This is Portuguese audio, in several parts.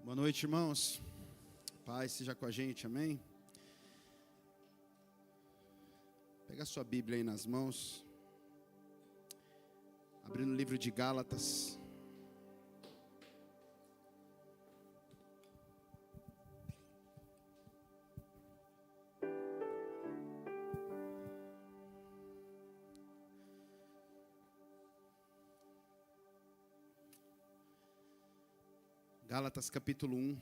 Boa noite, irmãos. Paz seja com a gente, amém? Pega a sua Bíblia aí nas mãos. Abrindo o livro de Gálatas. Gálatas capítulo 1.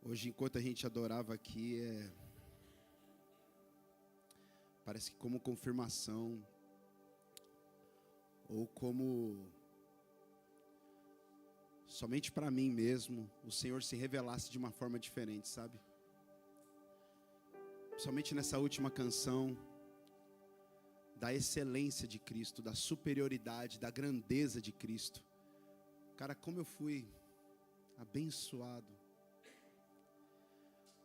Hoje, enquanto a gente adorava aqui, parece que como confirmação, ou como somente para mim mesmo, o Senhor se revelasse de uma forma diferente, sabe? Somente nessa última canção, da excelência de Cristo, da superioridade, da grandeza de Cristo. Cara, como eu fui abençoado.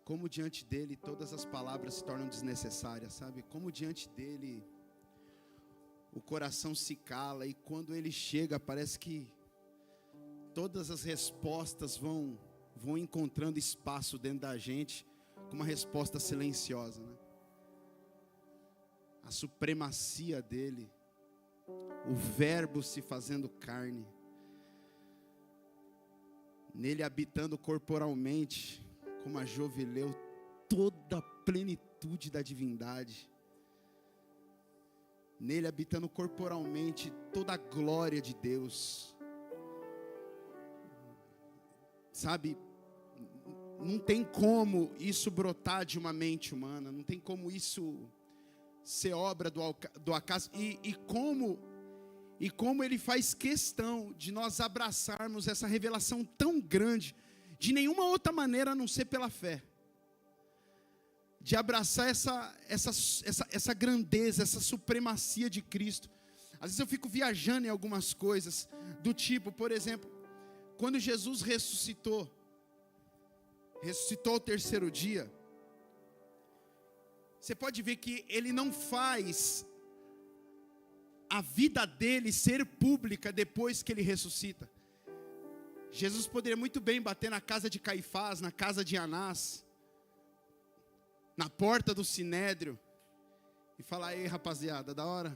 Como diante dele todas as palavras se tornam desnecessárias, sabe? Como diante dele o coração se cala e quando ele chega parece que todas as respostas vão encontrando espaço dentro da gente com uma resposta silenciosa, né? A supremacia dele, o verbo se fazendo carne, nele habitando corporalmente, como a Jove leu, toda a plenitude da divindade. Nele habitando corporalmente toda a glória de Deus. Sabe, não tem como isso brotar de uma mente humana, não tem como isso ser obra do acaso. E como ele faz questão de nós abraçarmos essa revelação tão grande, de nenhuma outra maneira a não ser pela fé. De abraçar essa grandeza, essa supremacia de Cristo. Às vezes eu fico viajando em algumas coisas, do tipo, por exemplo, quando Jesus ressuscitou ao terceiro dia, você pode ver que ele não faz a vida dele ser pública depois que ele ressuscita. Jesus poderia muito bem bater na casa de Caifás, na casa de Anás, na porta do Sinédrio, e falar: ei, rapaziada, da hora.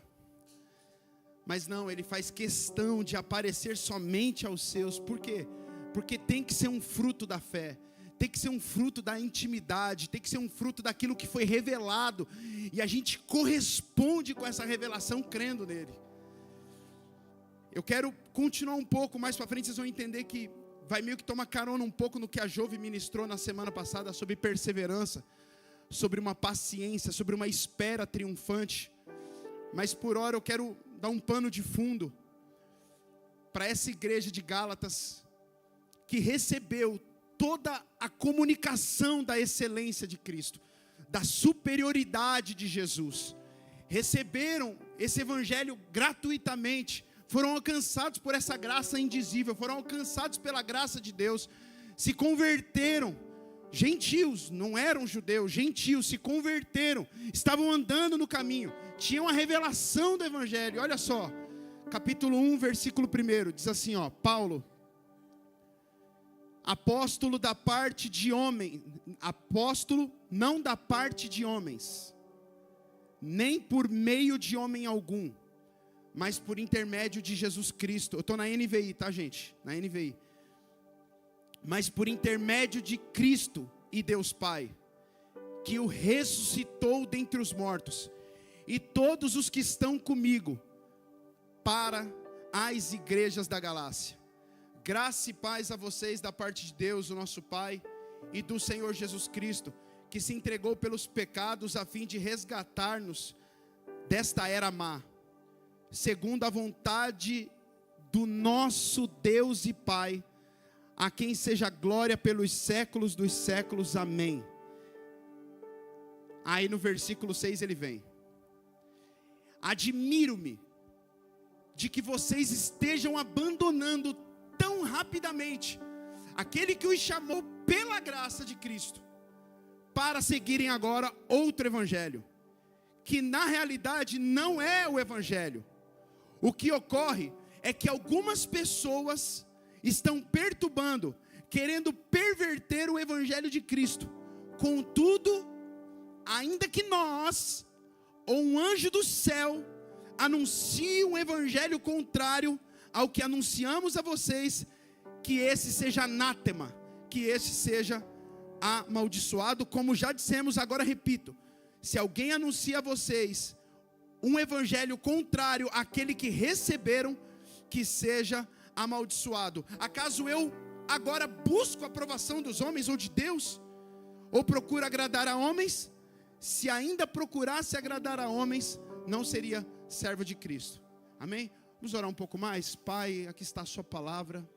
Mas não, ele faz questão de aparecer somente aos seus. Por quê? Porque tem que ser um fruto da fé, tem que ser um fruto da intimidade, tem que ser um fruto daquilo que foi revelado, e a gente corresponde com essa revelação crendo nele. Eu quero continuar um pouco mais para frente, vocês vão entender que vai meio que tomar carona um pouco no que a Jove ministrou na semana passada sobre perseverança, sobre uma paciência, sobre uma espera triunfante. Mas por hora eu quero dar um pano de fundo para essa igreja de Gálatas, que recebeu toda a comunicação da excelência de Cristo, da superioridade de Jesus. Receberam esse evangelho gratuitamente, foram alcançados por essa graça indizível, foram alcançados pela graça de Deus, se converteram, gentios, não eram judeus, gentios, se converteram, estavam andando no caminho, tinham a revelação do evangelho. Olha só, capítulo 1, versículo 1, diz assim, Paulo, apóstolo da parte de homem, apóstolo não da parte de homens, nem por meio de homem algum, mas por intermédio de Jesus Cristo. Eu estou na NVI, tá, gente? Na NVI. Mas por intermédio de Cristo e Deus Pai, que o ressuscitou dentre os mortos, e todos os que estão comigo, para as igrejas da Galácia. Graça e paz a vocês da parte de Deus, o nosso Pai, e do Senhor Jesus Cristo, que se entregou pelos pecados a fim de resgatar-nos desta era má, segundo a vontade do nosso Deus e Pai, a quem seja glória pelos séculos dos séculos, amém. Aí no versículo 6 ele vem: Admiro-me de que vocês estejam abandonando tão rapidamente aquele que os chamou pela graça de Cristo, para seguirem agora outro evangelho, que na realidade não é o evangelho. O que ocorre é que algumas pessoas estão perturbando, querendo perverter o evangelho de Cristo. Contudo, ainda que nós, ou um anjo do céu, anuncie um evangelho contrário ao que anunciamos a vocês, que esse seja anátema, que esse seja amaldiçoado, como já dissemos, agora repito: se alguém anuncia a vocês um evangelho contrário àquele que receberam, que seja amaldiçoado. Acaso eu agora busco a aprovação dos homens ou de Deus? Ou procuro agradar a homens? Se ainda procurasse agradar a homens, não seria servo de Cristo. Amém? Vamos orar um pouco mais? Pai, aqui está a sua palavra.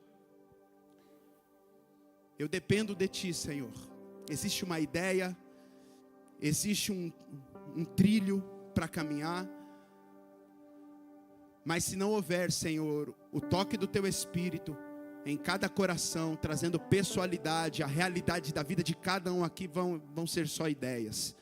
Eu dependo de ti, Senhor. Existe uma ideia, existe um trilho para caminhar, mas se não houver, Senhor, o toque do teu Espírito em cada coração, trazendo pessoalidade, a realidade da vida de cada um aqui vão ser só ideias,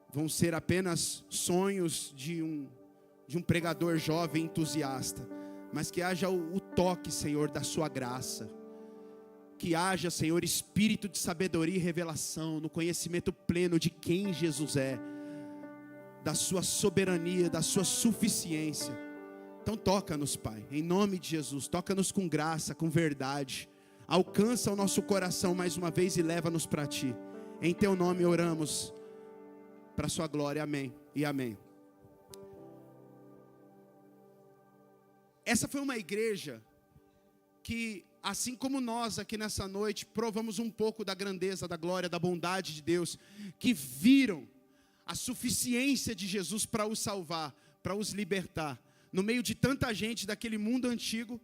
vão ser apenas sonhos de um pregador jovem entusiasta, mas que haja o toque, Senhor, da sua graça, que haja, Senhor, espírito de sabedoria e revelação, no conhecimento pleno de quem Jesus é, da sua soberania, da sua suficiência. Então toca-nos, Pai, em nome de Jesus, toca-nos com graça, com verdade, alcança o nosso coração mais uma vez e leva-nos para Ti. Em Teu nome oramos, para a Sua glória, amém e amém. Essa foi uma igreja que, assim como nós aqui nessa noite, provamos um pouco da grandeza, da glória, da bondade de Deus, que viram a suficiência de Jesus para os salvar, para os libertar. No meio de tanta gente daquele mundo antigo,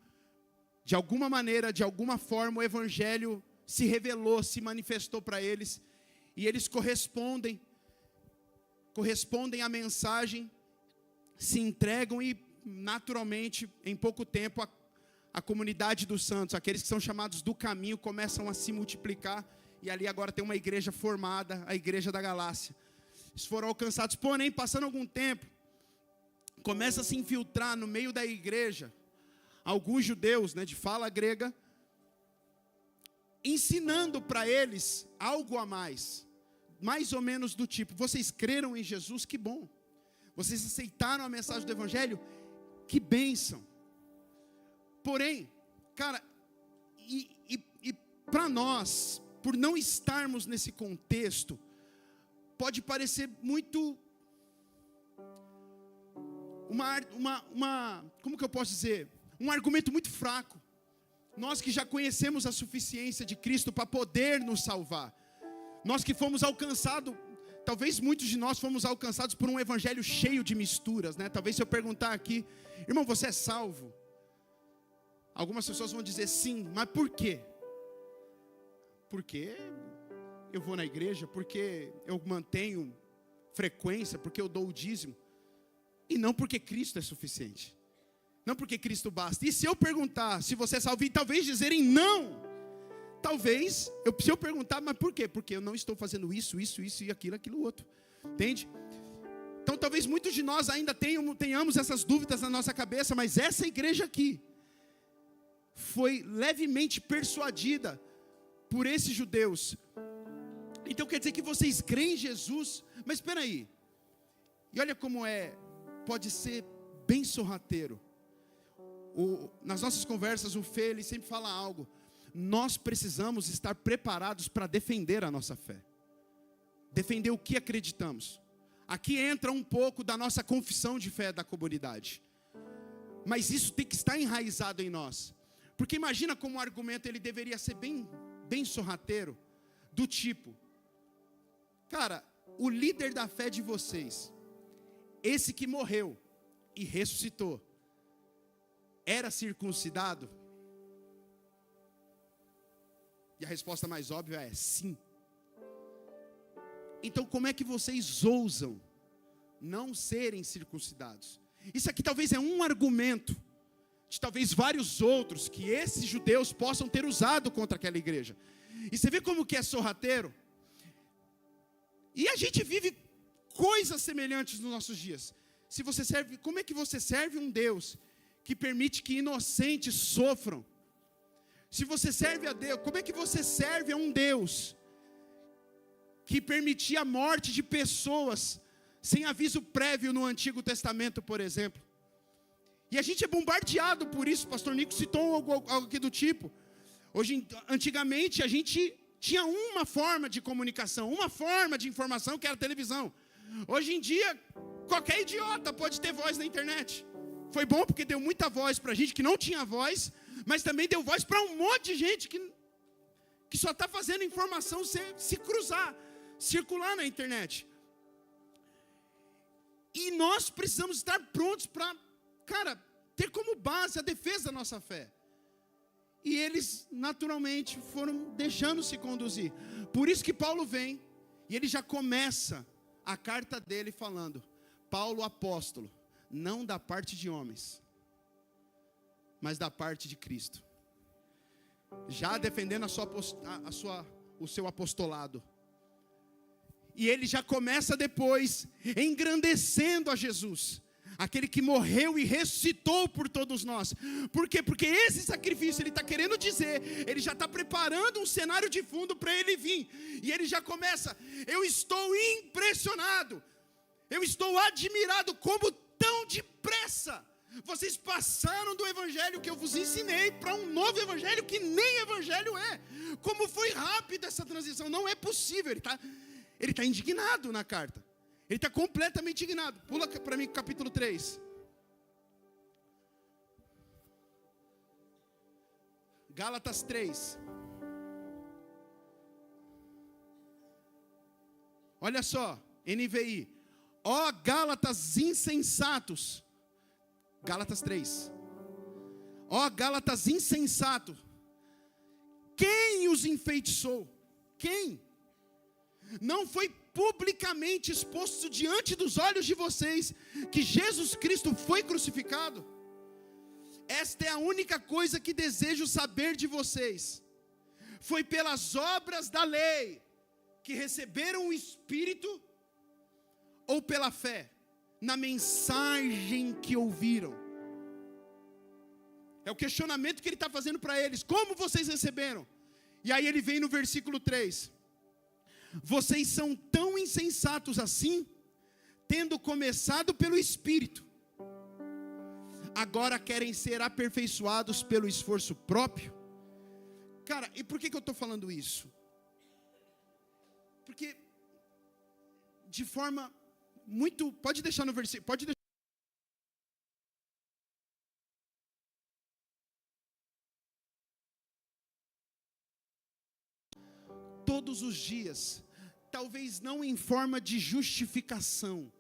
de alguma maneira, de alguma forma, o evangelho se revelou, se manifestou para eles, e eles correspondem à mensagem, se entregam e naturalmente, em pouco tempo, a comunidade dos santos, aqueles que são chamados do caminho, começam a se multiplicar, e ali agora tem uma igreja formada, a igreja da Galácia. Eles foram alcançados, porém, passando algum tempo, começa a se infiltrar no meio da igreja alguns judeus, de fala grega, ensinando para eles algo a mais ou menos do tipo: vocês creram em Jesus, que bom. Vocês aceitaram a mensagem do evangelho, que bênção. Porém, cara, e para nós, por não estarmos nesse contexto, pode parecer muito como que eu posso dizer? Um argumento muito fraco. Nós que já conhecemos a suficiência de Cristo para poder nos salvar. Nós que fomos alcançados, talvez muitos de nós fomos alcançados por um evangelho cheio de misturas, Talvez se eu perguntar aqui: irmão, você é salvo? Algumas pessoas vão dizer sim, mas por quê? Porque eu vou na igreja, porque eu mantenho frequência, porque eu dou o dízimo. E não porque Cristo é suficiente. Não porque Cristo basta. E se eu perguntar se você é salvo, e talvez dizerem não. Talvez, se eu perguntar, mas por quê? Porque eu não estou fazendo isso e aquilo outro. Entende? Então talvez muitos de nós ainda tenhamos essas dúvidas na nossa cabeça, mas essa igreja aqui foi levemente persuadida por esses judeus. Então quer dizer que vocês creem em Jesus? Mas espera aí. E olha como pode ser bem sorrateiro. Nas nossas conversas, o Fê, ele sempre fala algo: nós precisamos estar preparados para defender a nossa fé, defender o que acreditamos. Aqui entra um pouco da nossa confissão de fé da comunidade, mas isso tem que estar enraizado em nós, porque imagina como o argumento ele deveria ser bem sorrateiro, do tipo: cara, o líder da fé de vocês, esse que morreu e ressuscitou, era circuncidado? E a resposta mais óbvia é sim. Então como é que vocês ousam não serem circuncidados. Isso aqui talvez é um argumento, de talvez vários outros, que esses judeus possam ter usado contra aquela igreja. E você vê como que é sorrateiro? E a gente vive coisas semelhantes nos nossos dias. Se você serve, como é que você serve um Deus que permite que inocentes sofram? Se você serve a Deus, como é que você serve a um Deus que permitia a morte de pessoas sem aviso prévio no Antigo Testamento, por exemplo? E a gente é bombardeado por isso. Pastor Nico citou algo aqui do tipo. Antigamente a gente tinha uma forma de comunicação, uma forma de informação, que era a televisão. Hoje em dia, qualquer idiota pode ter voz na internet. Foi bom porque deu muita voz para gente que não tinha voz, mas também deu voz para um monte de gente que só está fazendo informação se cruzar, circular na internet. E nós precisamos estar prontos para, ter como base a defesa da nossa fé. E eles, naturalmente, foram deixando-se conduzir. Por isso que Paulo vem, e ele já começa a carta dele falando: Paulo, apóstolo, não da parte de homens, mas da parte de Cristo. Já defendendo o seu apostolado. E ele já começa depois engrandecendo a Jesus, aquele que morreu e ressuscitou por todos nós. Por quê? Porque esse sacrifício, ele está querendo dizer, ele já está preparando um cenário de fundo para ele vir. E ele já começa: eu estou impressionado, eu estou admirado como tão depressa vocês passaram do evangelho que eu vos ensinei para um novo evangelho que nem evangelho é. Como foi rápida essa transição, não é possível. Ele está indignado na carta. Ele está completamente indignado. Pula para mim capítulo 3. Gálatas 3. Olha só, NVI. Ó Gálatas insensatos. Gálatas 3. Ó Gálatas insensato. Quem os enfeitiçou? Quem? Não foi publicamente exposto diante dos olhos de vocês que Jesus Cristo foi crucificado? Esta é a única coisa que desejo saber de vocês. Foi pelas obras da lei que receberam o Espírito, ou pela fé na mensagem que ouviram? É o questionamento que ele está fazendo para eles. Como vocês receberam? E aí ele vem no versículo 3. Vocês são tão insensatos assim, tendo começado pelo Espírito, agora querem ser aperfeiçoados pelo esforço próprio? Cara, e por que eu estou falando isso? Porque, de forma muito... Pode deixar no versículo... Pode deixar. Todos os dias, talvez não em forma de justificação,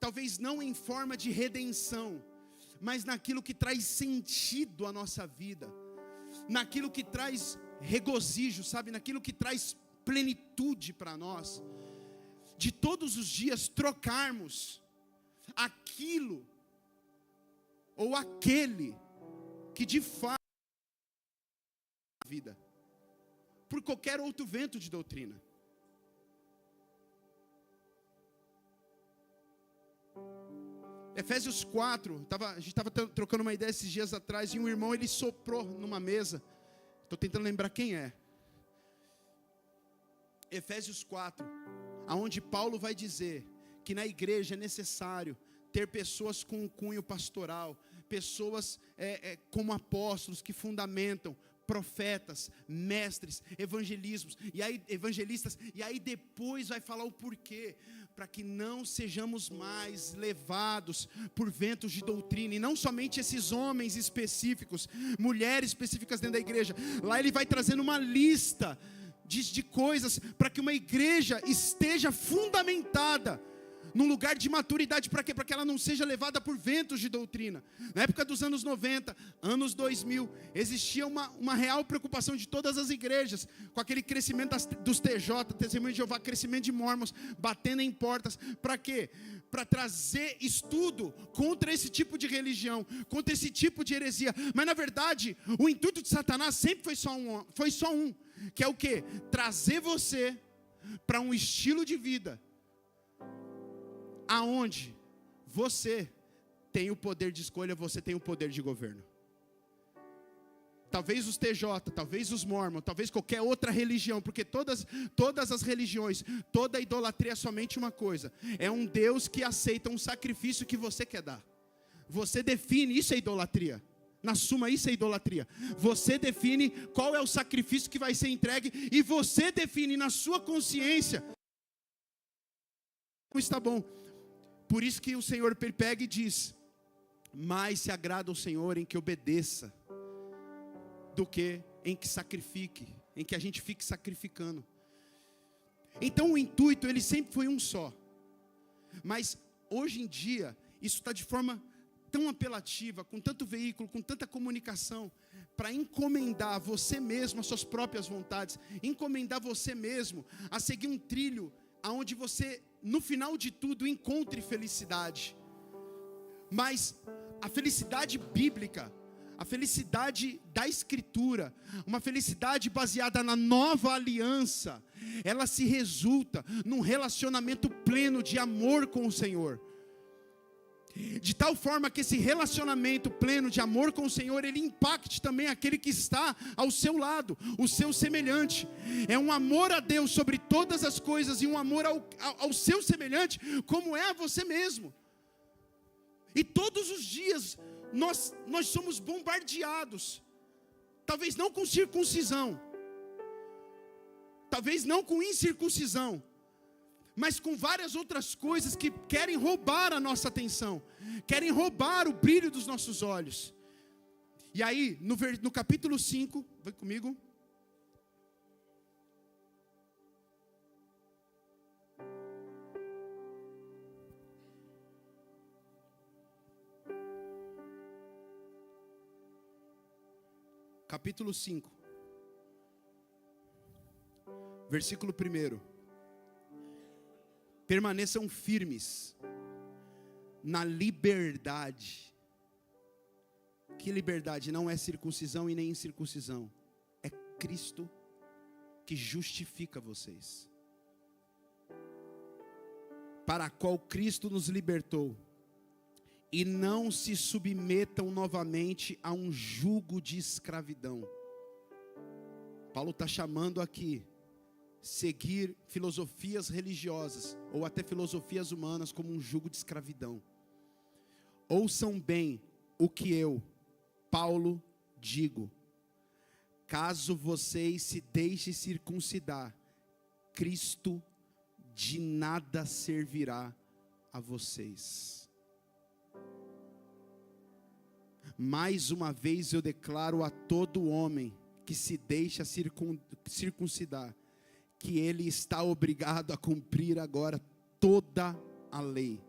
talvez não em forma de redenção, mas naquilo que traz sentido à nossa vida, naquilo que traz regozijo, sabe, naquilo que traz plenitude para nós, de todos os dias trocarmos aquilo ou aquele que de fato é a vida, por qualquer outro vento de doutrina. Efésios 4, a gente estava trocando uma ideia esses dias atrás, e um irmão, ele soprou numa mesa, estou tentando lembrar quem é. Efésios 4, aonde Paulo vai dizer que na igreja é necessário ter pessoas com um cunho pastoral, pessoas como apóstolos que fundamentam, profetas, mestres, evangelistas, e aí depois vai falar o porquê, para que não sejamos mais levados por ventos de doutrina, e não somente esses homens específicos, mulheres específicas dentro da igreja. Lá ele vai trazendo uma lista de coisas, para que uma igreja esteja fundamentada num lugar de maturidade, para quê? Para que ela não seja levada por ventos de doutrina. Na época dos anos 90, anos 2000, existia uma real preocupação de todas as igrejas, com aquele crescimento dos TJ, Testemunho de Jeová, crescimento de Mormons, batendo em portas, para quê? Para trazer estudo contra esse tipo de religião, contra esse tipo de heresia. Mas na verdade, o intuito de Satanás sempre foi só um, que é o quê? Trazer você para um estilo de vida aonde você tem o poder de escolha, você tem o poder de governo. Talvez os TJ, talvez os Mormons, talvez qualquer outra religião, porque todas as religiões, toda idolatria é somente uma coisa: é um Deus que aceita um sacrifício que você quer dar. Você define, isso é idolatria. Na suma, isso é idolatria. Você define qual é o sacrifício que vai ser entregue, e você define na sua consciência como está bom. Por isso que o Senhor pega e diz: mais se agrada ao Senhor em que obedeça, do que em que sacrifique, em que a gente fique sacrificando. Então o intuito, ele sempre foi um só. Mas hoje em dia, isso está de forma tão apelativa, com tanto veículo, com tanta comunicação, para encomendar você mesmo as suas próprias vontades, encomendar você mesmo a seguir um trilho aonde você, no final de tudo, encontre felicidade. Mas a felicidade bíblica, a felicidade da Escritura, uma felicidade baseada na nova aliança, ela se resulta num relacionamento pleno de amor com o Senhor. De tal forma que esse relacionamento pleno de amor com o Senhor, ele impacte também aquele que está ao seu lado, o seu semelhante. É um amor a Deus sobre todas as coisas, e um amor ao seu semelhante, como é a você mesmo. E todos os dias, nós somos bombardeados, talvez não com circuncisão, talvez não com incircuncisão, mas com várias outras coisas que querem roubar a nossa atenção, querem roubar o brilho dos nossos olhos. E aí, no capítulo 5, vai comigo. Capítulo 5, versículo 1. Permaneçam firmes na liberdade. Que liberdade? Não é circuncisão e nem incircuncisão. É Cristo que justifica vocês. Para a qual Cristo nos libertou. E não se submetam novamente a um jugo de escravidão. Paulo está chamando aqui seguir filosofias religiosas ou até filosofias humanas como um jugo de escravidão. Ouçam bem o que eu, Paulo, digo: caso vocês se deixem circuncidar, Cristo de nada servirá a vocês. Mais uma vez eu declaro a todo homem que se deixa circuncidar, que ele está obrigado a cumprir agora toda a lei.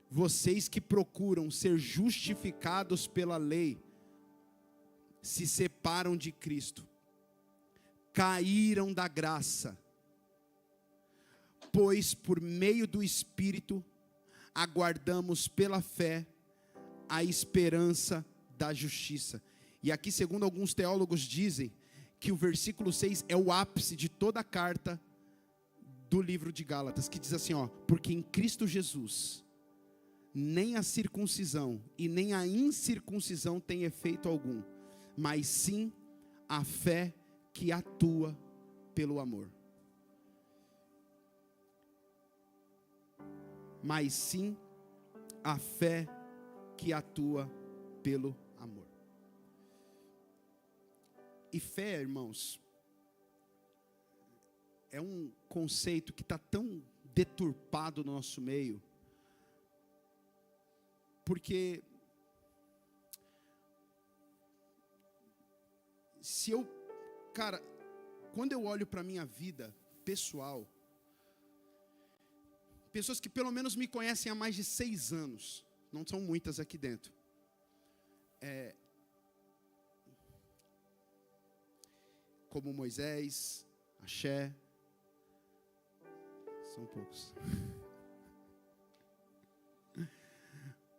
Vocês que procuram ser justificados pela lei, se separam de Cristo, caíram da graça, pois por meio do Espírito, aguardamos pela fé a esperança da justiça. E aqui, segundo alguns teólogos, dizem que o versículo 6 é o ápice de toda a carta do livro de Gálatas, que diz assim, porque em Cristo Jesus, nem a circuncisão e nem a incircuncisão tem efeito algum, mas sim a fé que atua pelo amor. Mas sim a fé que atua pelo amor. E fé, irmãos, é um conceito que está tão deturpado no nosso meio, porque quando eu olho para a minha vida pessoal, pessoas que pelo menos me conhecem há mais de 6 anos. Não são muitas aqui dentro. Como Moisés, Axé. São poucos.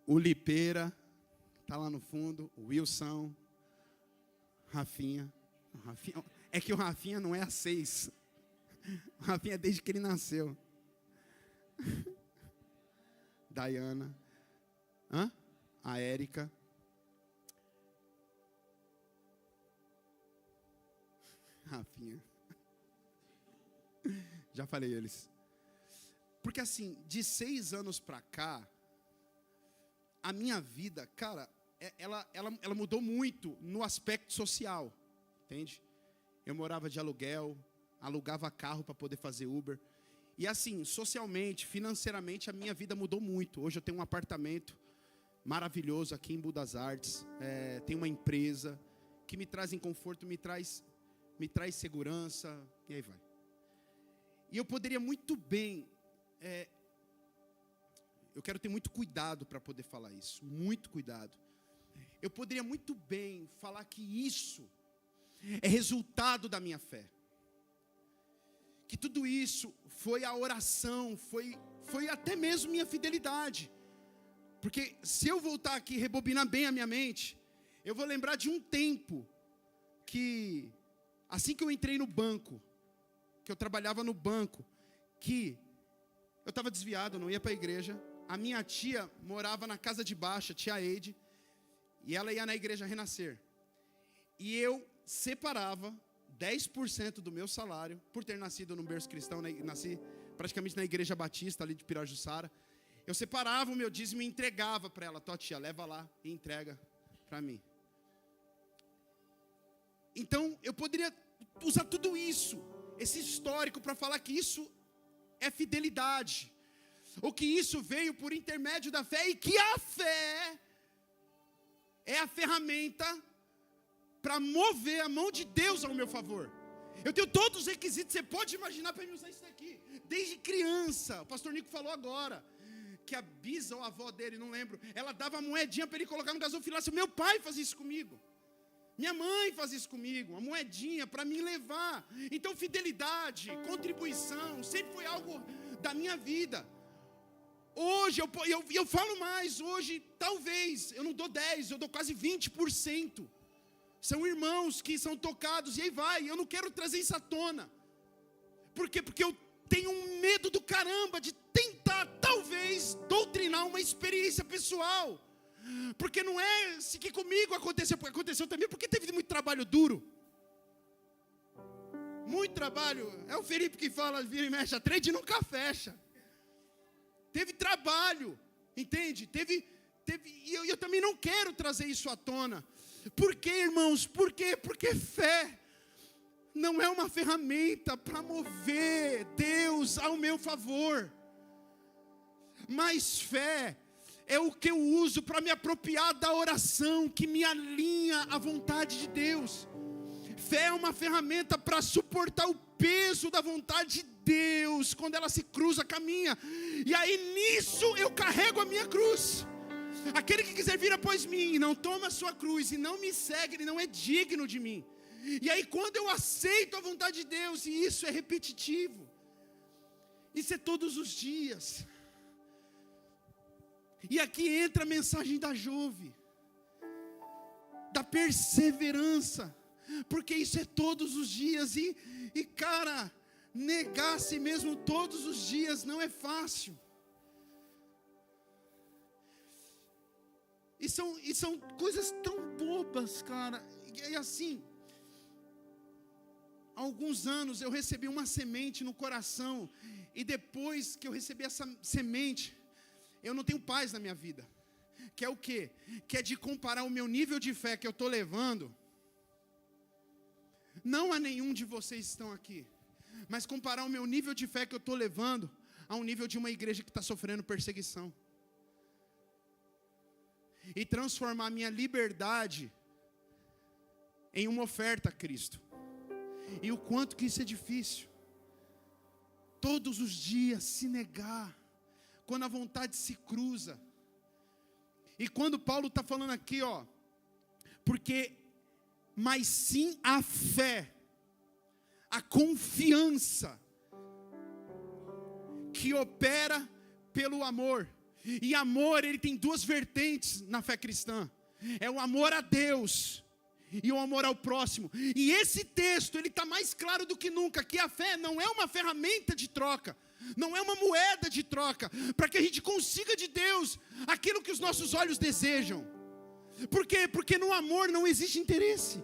O Lipeira, está lá no fundo. O Wilson. Rafinha. É que o Rafinha não é a 6. O Rafinha é desde que ele nasceu. Dayana. A Érica. Rafinha. Já falei eles. Porque assim, de 6 anos pra cá, a minha vida, cara, ela mudou muito no aspecto social, entende? Eu morava de aluguel, alugava carro para poder fazer Uber. E assim, socialmente, financeiramente, a minha vida mudou muito. Hoje eu tenho um apartamento maravilhoso aqui em Budas Artes. Tenho uma empresa que me traz conforto, me traz segurança, e aí vai. E eu poderia muito bem, eu quero ter muito cuidado para poder falar isso, muito cuidado. Eu poderia muito bem falar que isso é resultado da minha fé. Que tudo isso foi a oração, foi até mesmo minha fidelidade. Porque se eu voltar aqui e rebobinar bem a minha mente, eu vou lembrar de um tempo que, assim que eu entrei no banco, que eu trabalhava no banco, que eu estava desviado, não ia para a igreja. A minha tia morava na casa de baixo, a tia Eide, e ela ia na igreja Renascer. E eu separava 10% do meu salário, por ter nascido num berço cristão, nasci praticamente na igreja batista ali de Pirajussara. Eu separava o meu dízimo e entregava para ela. Tua tia, leva lá e entrega para mim. Então, eu poderia usar tudo isso, esse histórico, para falar que isso é fidelidade. Ou que isso veio por intermédio da fé, e que a fé é a ferramenta para mover a mão de Deus ao meu favor. Eu tenho todos os requisitos, você pode imaginar para mim usar isso daqui. Desde criança, o pastor Nico falou agora, que a bisa ou a avó dele, não lembro, ela dava uma moedinha para ele colocar no gasofilácio. Meu pai fazia isso comigo. Minha mãe fazia isso comigo, uma moedinha para me levar. Então fidelidade, contribuição, sempre foi algo da minha vida. Hoje, eu falo mais, hoje talvez, eu não dou 10, eu dou quase 20%. São irmãos que são tocados, e aí vai, eu não quero trazer isso à tona. Por quê? Porque eu tenho um medo do caramba de tentar, talvez, doutrinar uma experiência pessoal. Porque não é se que comigo aconteceu, porque aconteceu também, porque teve muito trabalho duro. Muito trabalho. É o Felipe que fala, vira e mexe, a trade nunca fecha. Teve trabalho, entende? E eu também não quero trazer isso à tona. Por quê, irmãos? Por quê? Porque fé não é uma ferramenta para mover Deus ao meu favor. Mas fé é o que eu uso para me apropriar da oração, que me alinha à vontade de Deus. Fé é uma ferramenta para suportar o peso da vontade de Deus, quando ela se cruza com a minha. E aí nisso eu carrego a minha cruz. Aquele que quiser vir após mim e não toma a sua cruz e não me segue, ele não é digno de mim. E aí quando eu aceito a vontade de Deus, e isso é repetitivo, isso é todos os dias. E aqui entra a mensagem da Jove, da perseverança, porque isso é todos os dias. E cara, negar a si mesmo todos os dias não é fácil. E são coisas tão bobas, cara. E assim, há alguns anos eu recebi uma semente no coração, e depois que eu recebi essa semente, eu não tenho paz na minha vida. Que é o quê? Que é de comparar o meu nível de fé que eu estou levando, não a nenhum de vocês que estão aqui, mas comparar o meu nível de fé que eu estou levando a um nível de uma igreja que está sofrendo perseguição. E transformar a minha liberdade em uma oferta a Cristo. E o quanto que isso é difícil. Todos os dias se negar. quando a vontade se cruza. E quando Paulo está falando aqui, mas sim a fé, a confiança, que opera pelo amor. E amor, ele tem duas vertentes na fé cristã. É o amor a Deus e o amor ao próximo. E esse texto, ele está mais claro do que nunca, que a fé não é uma ferramenta de troca, não é uma moeda de troca, para que a gente consiga de Deus aquilo que os nossos olhos desejam. Por quê? Porque no amor não existe interesse.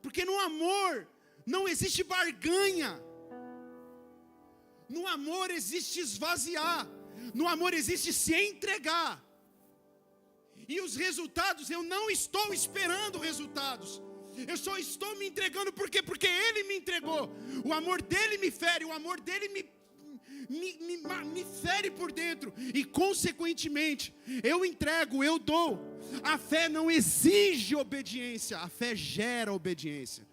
Porque no amor não existe barganha. No amor existe esvaziar. No amor existe se entregar. E os resultados, eu não estou esperando resultados. Eu só estou me entregando, por quê? Porque Ele me entregou. O amor dEle me fere, o amor dEle me fere por dentro. E consequentemente, eu entrego, eu dou. A fé não exige obediência, a fé gera obediência.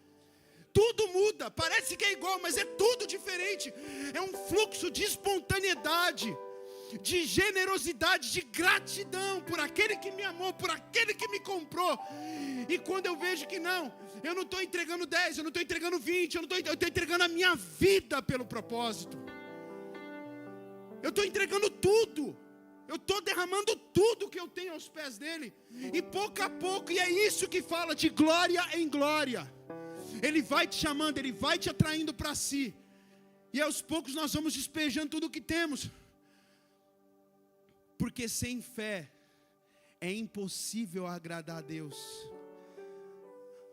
Tudo muda, parece que é igual, mas é tudo diferente. É um fluxo de espontaneidade, de generosidade, de gratidão por aquele que me amou, por aquele que me comprou. E quando eu vejo que não, eu não estou entregando 10, eu não estou entregando 20, eu estou entregando a minha vida pelo propósito. Eu estou entregando tudo. Eu estou derramando tudo que eu tenho aos pés dele. E pouco a pouco, e é isso que fala de glória em glória. Ele vai te chamando, Ele vai te atraindo para si. E aos poucos nós vamos despejando tudo o que temos. Porque sem fé é impossível agradar a Deus.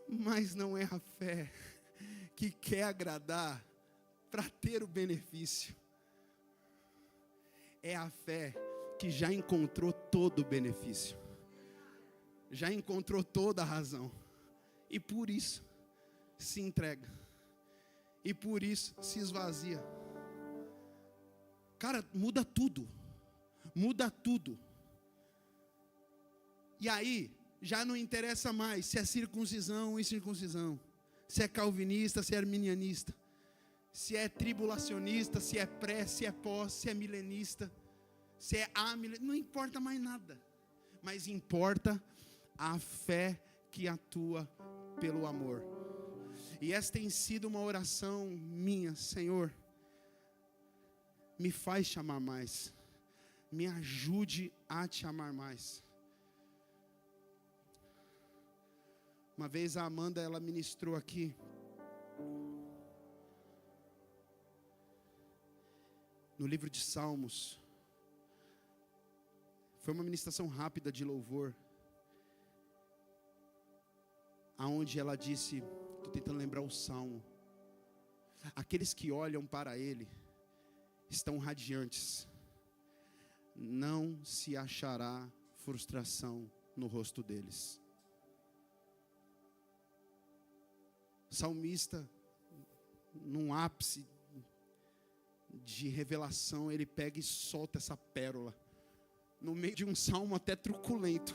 Mas não é a fé que quer agradar para ter o benefício. É a fé que já encontrou todo o benefício. Já encontrou toda a razão. E por isso se entrega. E por isso se esvazia. Cara, muda tudo. Muda tudo. E aí, já não interessa mais se é circuncisão ou incircuncisão. Se é calvinista, se é arminianista. Se é tribulacionista, se é pré, se é pós, se é milenista. Se é amilenista. Não importa mais nada. Mas importa a fé que atua pelo amor. E essa tem sido uma oração minha. Senhor, me faz te amar mais. Me ajude a te amar mais. Uma vez a Amanda, ela ministrou aqui. No livro de Salmos. Foi uma ministração rápida de louvor. Aonde ela disse, estou tentando lembrar o salmo. Aqueles que olham para Ele estão radiantes. Não se achará frustração no rosto deles. O salmista, num ápice de revelação, ele pega e solta essa pérola. No meio de um salmo até truculento.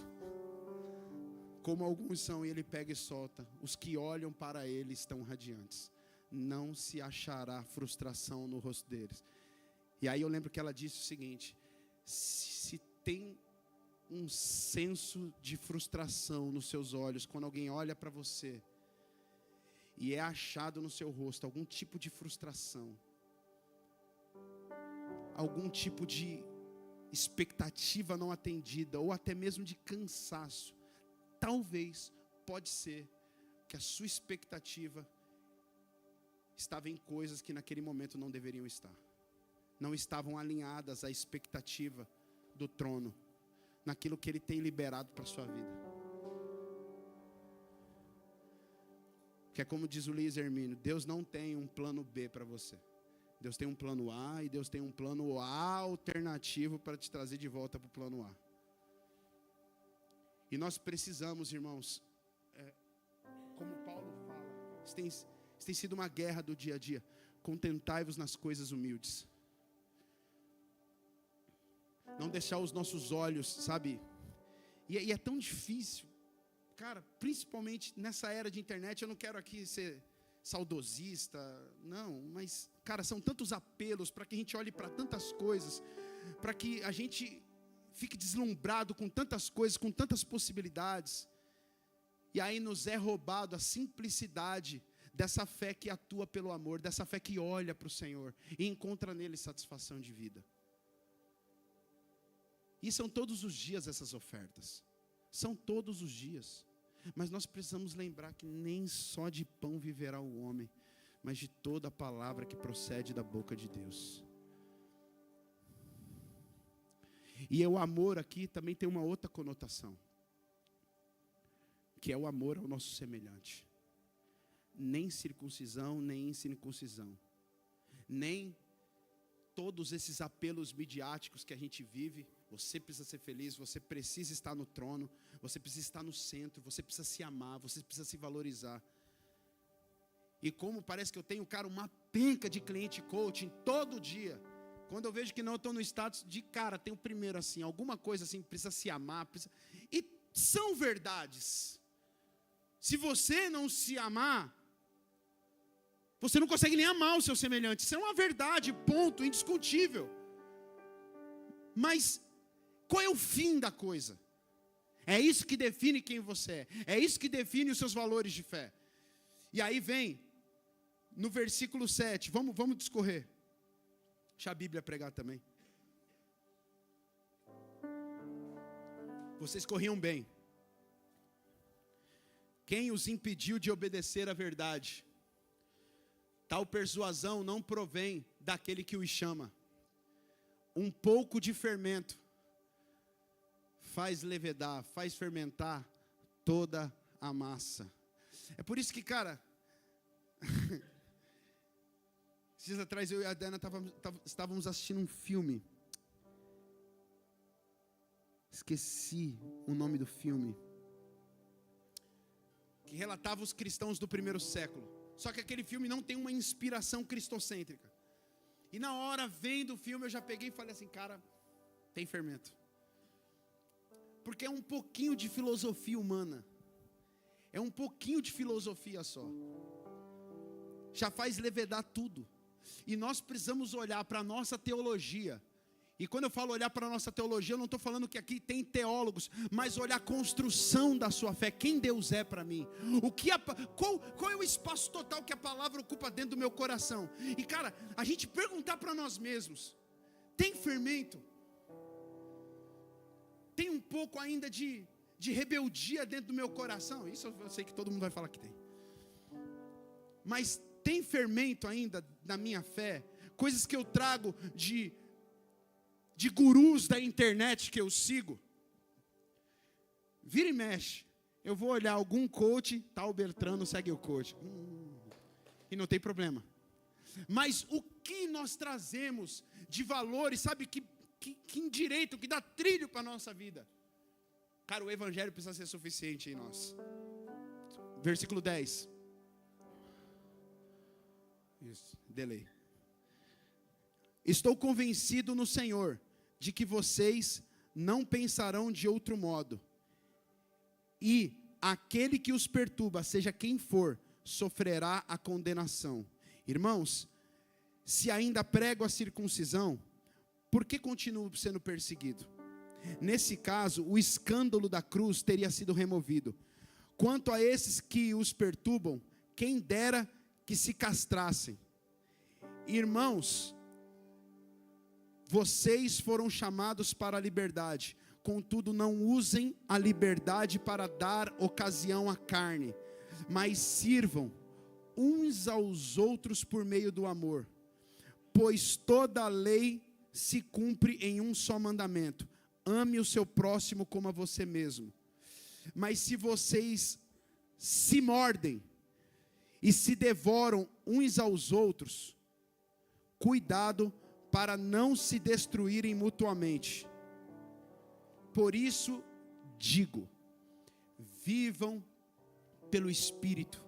Como alguns são, e ele pega e solta. Os que olham para Ele estão radiantes. Não se achará frustração no rosto deles. E aí eu lembro que ela disse o seguinte: se tem um senso de frustração nos seus olhos, quando alguém olha para você, e é achado no seu rosto algum tipo de frustração, algum tipo de expectativa não atendida, ou até mesmo de cansaço, talvez, pode ser, que a sua expectativa estava em coisas que naquele momento não deveriam estar. Não estavam alinhadas à expectativa do trono, naquilo que Ele tem liberado para a sua vida. Que é como diz o Luiz Hermínio, Deus não tem um plano B para você. Deus tem um plano A e Deus tem um plano A alternativo para te trazer de volta para o plano A. E nós precisamos, irmãos, como Paulo fala, isso tem sido uma guerra do dia a dia. Contentai-vos nas coisas humildes. Não deixar os nossos olhos, sabe? E é tão difícil, cara, principalmente nessa era de internet. Eu não quero aqui ser saudosista, não, mas, cara, são tantos apelos para que a gente olhe para tantas coisas, para que a gente fique deslumbrado com tantas coisas, com tantas possibilidades, e aí nos é roubado a simplicidade dessa fé que atua pelo amor, dessa fé que olha para o Senhor e encontra nele satisfação de vida. E são todos os dias essas ofertas, são todos os dias. Mas nós precisamos lembrar que nem só de pão viverá o homem, mas de toda a palavra que procede da boca de Deus. E o amor aqui também tem uma outra conotação, que é o amor ao nosso semelhante. Nem circuncisão, nem incircuncisão, nem todos esses apelos midiáticos que a gente vive. Você precisa ser feliz, você precisa estar no trono, você precisa estar no centro, você precisa se amar, você precisa se valorizar. E como parece que eu tenho, cara, uma penca de cliente coaching todo dia. Quando eu vejo que não, eu estou no status de, cara, tem o primeiro assim, alguma coisa assim, precisa se amar. Precisa... E são verdades. Se você não se amar, você não consegue nem amar o seu semelhante. Isso é uma verdade, ponto, indiscutível. Mas qual é o fim da coisa? É isso que define quem você é. É isso que define os seus valores de fé. E aí vem, no versículo 7, vamos discorrer. Deixa a Bíblia pregar também. Vocês corriam bem. Quem os impediu de obedecer à verdade? Tal persuasão não provém daquele que os chama. Um pouco de fermento faz levedar, faz fermentar toda a massa. É por isso que, cara, esses dias atrás eu e a Dana estávamos assistindo um filme. Esqueci o nome do filme. Que relatava os cristãos do primeiro século. Só que aquele filme não tem uma inspiração cristocêntrica. E na hora, vendo o filme, eu já peguei e falei assim, cara, tem fermento. Porque é um pouquinho de filosofia humana. É um pouquinho de filosofia só. Já faz levedar tudo. E nós precisamos olhar para a nossa teologia. E quando eu falo olhar para a nossa teologia, eu não estou falando que aqui tem teólogos, mas olhar a construção da sua fé, quem Deus é para mim, qual é o espaço total que a palavra ocupa dentro do meu coração. E cara, a gente perguntar para nós mesmos, tem fermento? Tem um pouco ainda de rebeldia dentro do meu coração? Isso eu sei que todo mundo vai falar que tem. Mas tem fermento ainda na minha fé? Coisas que eu trago de gurus da internet que eu sigo. Vira e mexe. Eu vou olhar algum coach, tal Bertrano segue o coach. E não tem problema. Mas o que nós trazemos de valores, sabe, que endireito, que dá trilho para a nossa vida. Cara, o evangelho precisa ser suficiente em nós. Versículo 10. Isso, delay. Estou convencido no Senhor de que vocês não pensarão de outro modo. E aquele que os perturba, seja quem for, sofrerá a condenação. Irmãos, se ainda prego a circuncisão, por que continuo sendo perseguido? Nesse caso, o escândalo da cruz teria sido removido. Quanto a esses que os perturbam, quem dera que se castrassem. Irmãos, vocês foram chamados para a liberdade, contudo não usem a liberdade para dar ocasião à carne, mas sirvam uns aos outros por meio do amor, pois toda a lei se cumpre em um só mandamento: ame o seu próximo como a você mesmo. Mas se vocês se mordem e se devoram uns aos outros, cuidado para não se destruírem mutuamente. Por isso digo, vivam pelo Espírito,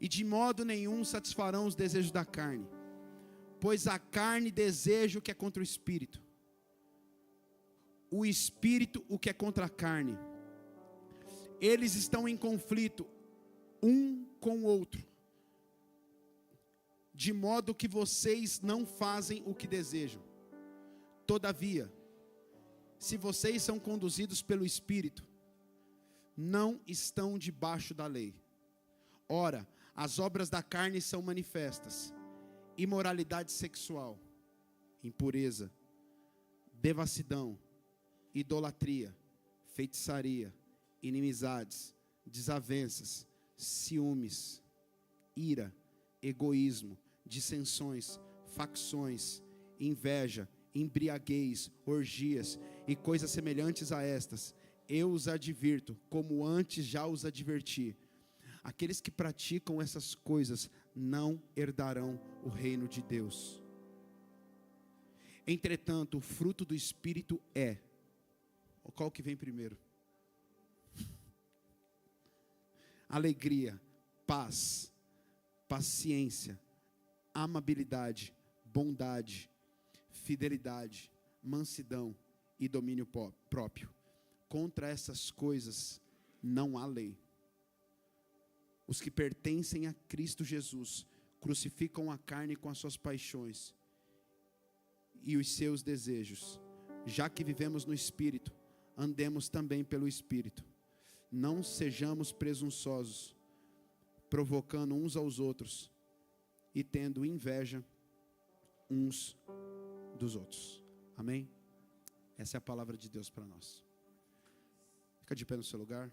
e de modo nenhum satisfarão os desejos da carne, pois a carne deseja o que é contra o Espírito, o Espírito o que é contra a carne. Eles estão em conflito um com o outro, de modo que vocês não fazem o que desejam. Todavia, se vocês são conduzidos pelo Espírito, não estão debaixo da lei. Ora, as obras da carne são manifestas: imoralidade sexual, impureza, devassidão, idolatria, feitiçaria, inimizades, desavenças, ciúmes, ira, egoísmo, dissensões, facções, inveja, embriaguez, orgias e coisas semelhantes a estas. Eu os advirto, como antes já os adverti. Aqueles que praticam essas coisas não herdarão o reino de Deus. Entretanto, o fruto do Espírito é... Qual que vem primeiro? Alegria, paz, paciência, amabilidade, bondade, fidelidade, mansidão e domínio próprio. Contra essas coisas não há lei. Os que pertencem a Cristo Jesus crucificam a carne com as suas paixões e os seus desejos. Já que vivemos no Espírito, andemos também pelo Espírito. Não sejamos presunçosos, provocando uns aos outros e tendo inveja uns dos outros. Amém? Essa é a palavra de Deus para nós. Fica de pé no seu lugar.